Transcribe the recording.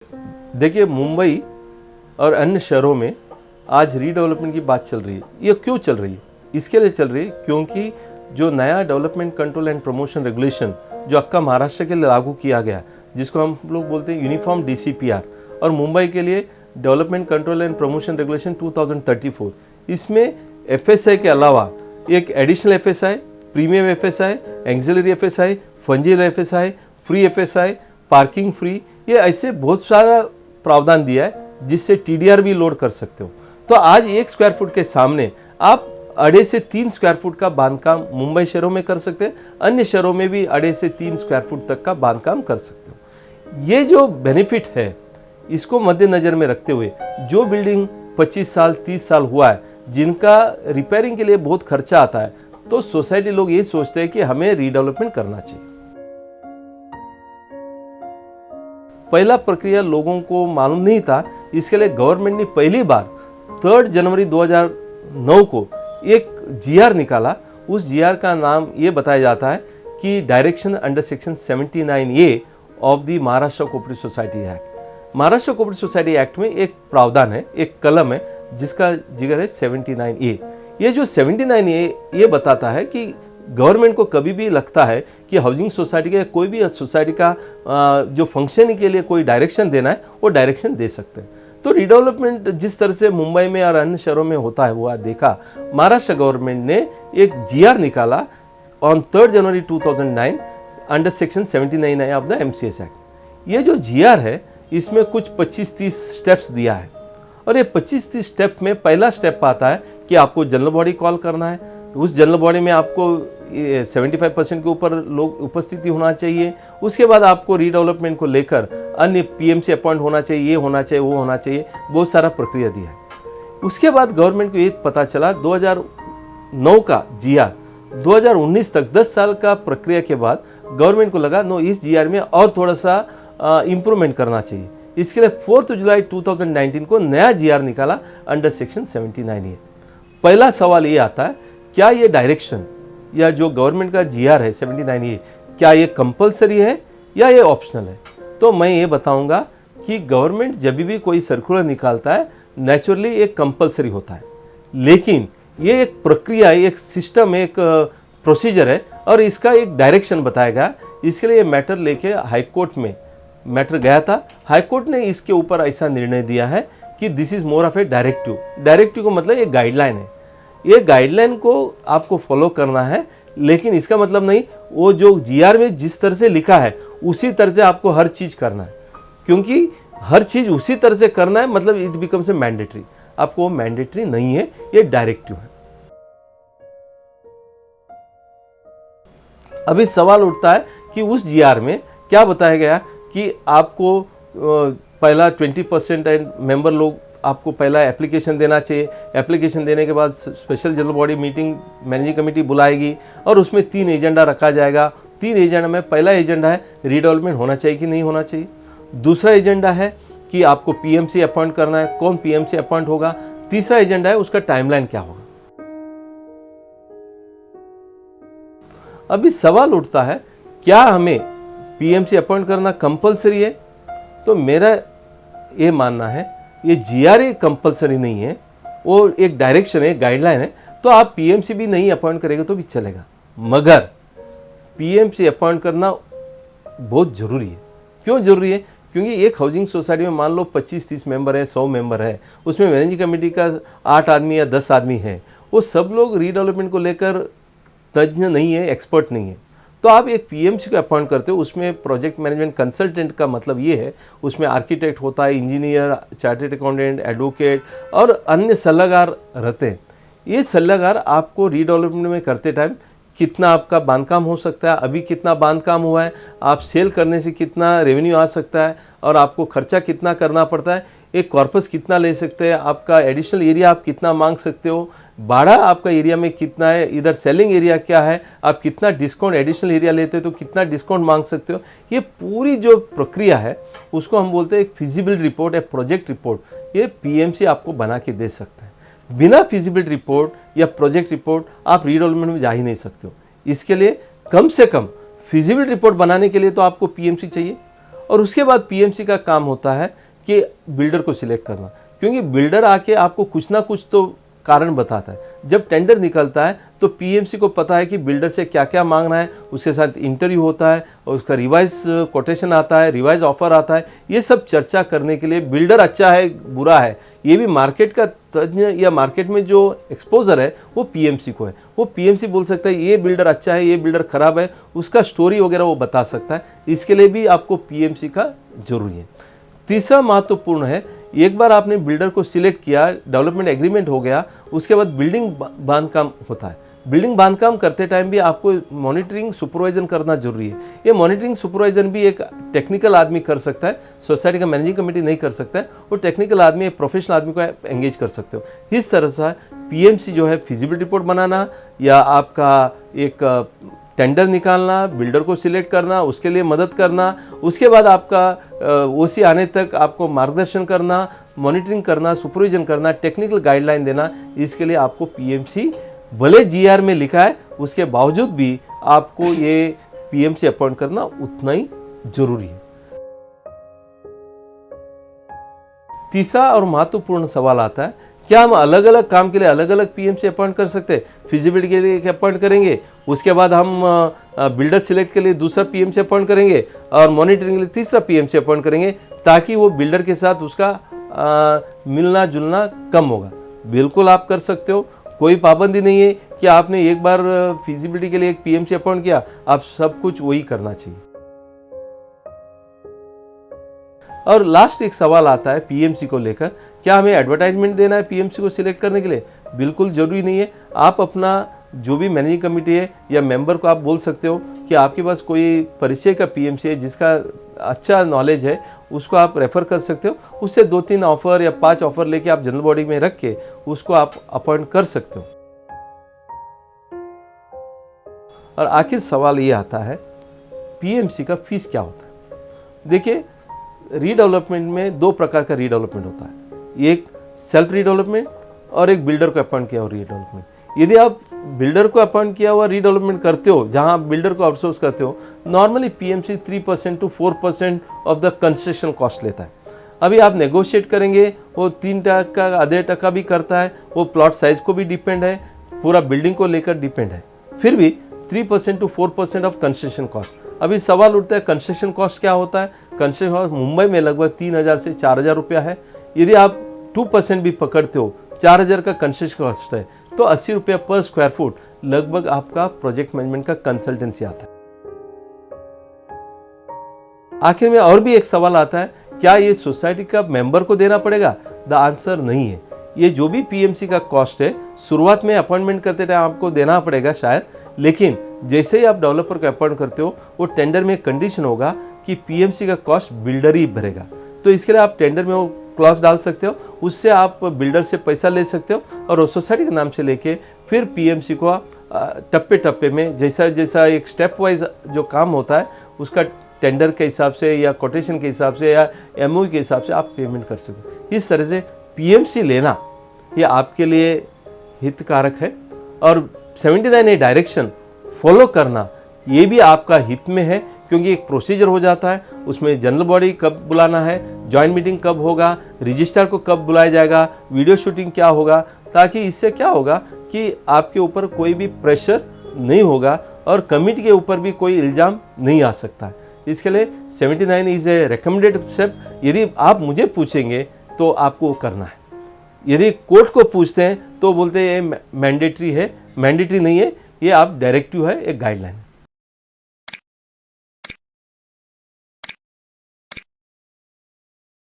देखिए, मुंबई और अन्य शहरों में आज रीडेवलपमेंट की बात चल रही है। ये क्यों चल रही है? इसके लिए चल रही है क्योंकि जो नया development control and promotion regulation जो अक्का महाराष्ट्र के लिए लागू किया गया, जिसको हम लोग बोलते हैं यूनिफॉर्म DCPR, और मुंबई के लिए development control and promotion regulation 2034, इसमें FSI के अलावा एक additional FSI, premium FSI, axillary FSI, फंजिल FSI, free FSI, parking free, ये ऐसे बहुत सारा प्रावधान दिया है जिससे TDR भी लोड कर सकते हो। तो आज 1 स्क्वायर फुट के सामने आप 2.5 से 3 स्क्वायर फुट का बांधकाम मुंबई शहरों में कर सकते हैं, अन्य शहरों में भी 2.5 से 3 स्क्वायर फुट तक का बांधकाम कर सकते हो। ये जो बेनिफिट है, इसको मद्देनजर में रखते हुए जो बिल्डिंग 25 साल 30 साल हुआ है, जिनका रिपेयरिंग के लिए बहुत खर्चा आता है, तो सोसाइटी लोग ये सोचते हैं कि हमें रीडेवलपमेंट करना चाहिए। पहला प्रक्रिया लोगों को मालूम नहीं था, इसके लिए गवर्नमेंट ने पहली बार 3 जनवरी 2009 को एक GR निकाला। उस GR का नाम ये बताया जाता है कि direction under section 79A of the Maharashtra cooperative society act. Maharashtra cooperative society act में एक प्रावधान है, एक कलम है जिसका जिक्र है 79A। ये जो 79A ये बताता है कि गवर्नमेंट को कभी भी लगता है कि हाउसिंग सोसाइटी का कोई भी सोसाइटी का जो फंक्शनिंग के लिए कोई डायरेक्शन देना है, वो डायरेक्शन दे सकते हैं। तो रीडेवलपमेंट जिस तरह से मुंबई में और अन्य शहरों में होता है वो देखा, महाराष्ट्र गवर्नमेंट ने एक GR निकाला on 3 January 2009 under section 79A of the MCS act. ये जो GR है, इसमें कुछ 25-30 स्टेप्स दिया है, और ये 25-30 स्टेप में पहला स्टेप आता है कि आपको जनरल बॉडी कॉल करना है। उस जनरल बॉडी में आपको 75% के ऊपर लोग उपस्थिति होना चाहिए। उसके बाद आपको रीडेवलपमेंट को लेकर अन्य PMC अपॉइंट होना चाहिए, ये होना चाहिए, वो होना चाहिए, बहुत सारा प्रक्रिया दिया है। उसके बाद गवर्नमेंट को ये पता चला 2009 का GR 2019 तक 10 साल का प्रक्रिया के बाद गवर्नमेंट को लगा नो, इस GR में और थोड़ा सा इम्प्रूवमेंट करना चाहिए। इसके लिए 4 जुलाई 2019 को नया GR निकाला अंडर सेक्शन 79A। पहला सवाल ये आता है, क्या ये डायरेक्शन या जो गवर्नमेंट का GR है 79A, क्या ये कंपलसरी है या ये ऑप्शनल है? तो मैं ये बताऊंगा कि गवर्नमेंट जब भी कोई सर्कुलर निकालता है, नेचुरली एक कंपलसरी होता है, लेकिन ये एक प्रक्रिया, एक सिस्टम, एक प्रोसीजर है, और इसका एक डायरेक्शन बताएगा। इसके लिए मैटर लेके हाईकोर्ट में मैटर गया था। हाईकोर्ट ने इसके ऊपर ऐसा निर्णय दिया है कि this is more of A directive. Directive को मतलब एक गाइडलाइन है, ये गाइडलाइन को आपको फॉलो करना है, लेकिन इसका मतलब नहीं वो जो GR में जिस तरह से लिखा है उसी तरह से आपको हर चीज़ करना है, क्योंकि हर चीज़ उसी तरह से करना है मतलब इट बिकम्स ए मैंडेटरी। आपको वो मैंडेटरी नहीं है, ये डायरेक्टिव है। अभी सवाल उठता है कि उस GR में क्या बताया गया कि आपको पहला 20% मेंबर लोग आपको पहला एप्लीकेशन देना चाहिए। एप्लीकेशन देने के बाद special general body meeting managing committee बुलाएगी और उसमें 3 एजेंडा रखा जाएगा। 3 एजेंडा में पहला एजेंडा है रीडेवलपमेंट होना चाहिए कि नहीं होना चाहिए। दूसरा एजेंडा है कि आपको PMC अपॉइंट करना है, कौन PMC अपॉइंट होगा। तीसरा एजेंडा है उसका टाइमलाइन क्या होगा। अभी सवाल उठता है, क्या हमें PMC अपॉइंट करना कंपलसरी है? तो मेरा ये मानना है ये GR कंपलसरी नहीं है, वो एक डायरेक्शन है, गाइडलाइन है। तो आप PMC भी नहीं अपॉइंट करेंगे तो भी चलेगा, मगर PMC अपॉइंट करना बहुत ज़रूरी है। क्यों ज़रूरी है? क्योंकि एक हाउसिंग सोसाइटी में मान लो 25-30 मेंबर है, 100 मेंबर है, उसमें मैनेजिंग कमेटी का 8 आदमी या 10 आदमी है, वो सब लोग रीडेवलपमेंट को लेकर तज्ञ नहीं है, एक्सपर्ट नहीं है। तो आप एक PMC को अपॉइंट करते हो, उसमें प्रोजेक्ट मैनेजमेंट कंसल्टेंट का मतलब ये है, उसमें आर्किटेक्ट होता है, इंजीनियर, चार्टर्ड अकाउंटेंट, एडवोकेट और अन्य सलाहकार रहते हैं। ये सलाहकार आपको रीडेवलपमेंट में करते टाइम कितना आपका बांधकाम हो सकता है, अभी कितना बांधकाम हुआ है, आप सेल करने से कितना रेवेन्यू आ सकता है, और आपको खर्चा कितना करना पड़ता है, एक कॉर्पस कितना ले सकते हैं, आपका एडिशनल एरिया आप कितना मांग सकते हो, भाड़ा आपका एरिया में कितना है, इधर सेलिंग एरिया क्या है, आप कितना डिस्काउंट एडिशनल एरिया लेते हो तो कितना डिस्काउंट मांग सकते हो। ये पूरी जो प्रक्रिया है उसको हम बोलते हैं एक फिजिबिलिटी रिपोर्ट, एक प्रोजेक्ट रिपोर्ट। ये PMC आपको बना के दे सकता है। बिना फिजिबिलिटी रिपोर्ट या प्रोजेक्ट रिपोर्ट आप रीडेवलपमेंट में जा ही नहीं सकते हो। इसके लिए कम से कम फिजिबिलिटी रिपोर्ट बनाने के लिए तो आपको PMC चाहिए, और उसके बाद पीएमसी का काम होता है कि बिल्डर को सिलेक्ट करना, क्योंकि बिल्डर आके आपको कुछ ना कुछ तो कारण बताता है। जब टेंडर निकलता है तो पीएमसी को पता है कि बिल्डर से क्या क्या मांगना है, उसके साथ इंटरव्यू होता है और उसका रिवाइज कोटेशन आता है, रिवाइज ऑफर आता है। ये सब चर्चा करने के लिए बिल्डर अच्छा है बुरा है, ये भी मार्केट का तज्ञ या मार्केट में जो एक्सपोजर है वो पीएमसी को है। वो पीएमसी बोल सकता है ये बिल्डर अच्छा है, ये बिल्डर खराब है, उसका स्टोरी वगैरह वो बता सकता है। इसके लिए भी आपको पीएमसी का जरूरी है। तीसरा महत्वपूर्ण है, एक बार आपने बिल्डर को सिलेक्ट किया, डेवलपमेंट एग्रीमेंट हो गया, उसके बाद बिल्डिंग बांधकाम होता है। बिल्डिंग बांधकाम करते टाइम भी आपको मॉनिटरिंग सुपरवाइजन करना जरूरी है। ये मॉनिटरिंग सुपरवाइजन भी एक टेक्निकल आदमी कर सकता है, सोसाइटी का मैनेजिंग कमेटी नहीं कर सकता है। वो टेक्निकल आदमी, एक प्रोफेशनल आदमी को एंगेज कर सकते हो। इस तरह से पीएमसी जो है फिजिबिलिटी रिपोर्ट बनाना या आपका एक टेंडर निकालना, बिल्डर को सिलेक्ट करना, उसके लिए मदद करना, उसके बाद आपका ओसी आने तक आपको मार्गदर्शन करना, मॉनिटरिंग करना, सुपरविजन करना, टेक्निकल गाइडलाइन देना, इसके लिए आपको पीएमसी भले जीआर में लिखा है उसके बावजूद भी आपको ये पीएमसी अपॉइंट करना उतना ही जरूरी है। तीसरा और महत्वपूर्ण सवाल आता है, क्या हम अलग अलग काम के लिए अलग अलग पीएमसी अपॉइंट कर सकते हैं? फिजिबिलिटी के लिए अपॉइंट करेंगे, उसके बाद हम बिल्डर सिलेक्ट के लिए दूसरा पीएमसी अपॉइंट करेंगे और मॉनिटरिंग के लिए तीसरा पीएमसी अपॉइंट करेंगे, ताकि वो बिल्डर के साथ उसका मिलना जुलना कम होगा। बिल्कुल आप कर सकते हो, कोई पाबंदी नहीं है कि आपने एक बार फिजिबिलिटी के लिए एक पीएमसी अपॉइंट किया, आप सब कुछ वही करना चाहिए। और लास्ट एक सवाल आता है पीएमसी को लेकर, क्या हमें एडवर्टाइजमेंट देना है पीएमसी को सिलेक्ट करने के लिए? बिल्कुल जरूरी नहीं है। आप अपना जो भी मैनेजिंग कमेटी है या मेंबर को आप बोल सकते हो कि आपके पास कोई परिचय का पीएमसी है जिसका अच्छा नॉलेज है, उसको आप रेफर कर सकते हो। उससे 2-3 ऑफर या 5 ऑफर लेके आप जनरल बॉडी में रख के उसको आप अपॉइंट कर सकते हो। और आखिर सवाल ये आता है, पीएमसी का फीस क्या होता है? देखिए, रीडेवलपमेंट में 2 प्रकार का रीडेवलपमेंट होता है, एक सेल्फ रीडेवलपमेंट और एक बिल्डर को अपॉइंट किया हुआ रीडेवलपमेंट। यदि आप बिल्डर को अपॉइंट किया हुआ रीडेवलपमेंट करते हो, जहां आप बिल्डर को आउटसोर्स करते हो, normally PMC 3% to 4% of the construction cost लेता है। अभी आप नेगोशिएट करेंगे, वो 3% आधे टका भी करता है, वो प्लॉट साइज को भी डिपेंड है, पूरा बिल्डिंग को लेकर डिपेंड है। फिर भी 3% to 4% ऑफ कंस्ट्रक्शन कॉस्ट। अभी सवाल उठता है कंस्ट्रक्शन कॉस्ट क्या होता है? कंस्ट्रक्शन कॉस्ट मुंबई में लगभग 3,000 से 4,000 रुपया है। यदि आप 2% भी पकड़ते हो, 4,000 का कंस्ट्रक्शन कॉस्ट है, तो 80 रुपया पर स्क्वायर फुट लगभग आपका प्रोजेक्ट मैनेजमेंट का कंसल्टेंसी आता है। आखिर में और भी एक सवाल आता है, क्या ये सोसाइटी का मेंबर को देना पड़ेगा? द आंसर नहीं है। ये जो भी पीएमसी का कॉस्ट है, शुरुआत में अपॉइंटमेंट करते टाइम आपको देना पड़ेगा शायद, लेकिन जैसे ही आप डेवलपर को अपॉइंट करते हो, वो टेंडर में कंडीशन होगा कि पीएमसी का कॉस्ट बिल्डर ही भरेगा। तो इसके लिए आप टेंडर में वो क्लॉज डाल सकते हो, उससे आप बिल्डर से पैसा ले सकते हो और सोसाइटी के नाम से लेके फिर पीएमसी को टप्पे टप्पे में जैसा जैसा एक स्टेप वाइज जो काम होता है, उसका टेंडर के हिसाब से या कोटेशन के हिसाब से या एमओयू के हिसाब से आप पेमेंट कर सकते हो। इस तरह से पीएमसी लेना ये आपके लिए हितकारक है और 79A डायरेक्शन फॉलो करना ये भी आपका हित में है, क्योंकि एक प्रोसीजर हो जाता है, उसमें जनरल बॉडी कब बुलाना है, जॉइंट मीटिंग कब होगा, रजिस्ट्रार को कब बुलाया जाएगा, वीडियो शूटिंग क्या होगा, ताकि इससे क्या होगा कि आपके ऊपर कोई भी प्रेशर नहीं होगा और कमिटी के ऊपर भी कोई इल्ज़ाम नहीं आ सकता है। इसके लिए 79 इज़ ए रिकमेंडेड स्टेप। यदि आप मुझे पूछेंगे तो आपको करना है। यदि कोर्ट को पूछते हैं तो बोलते हैं ये मैंडेटरी है, मैंडेटरी नहीं है, ये आप डायरेक्टिव है, एक गाइडलाइन है।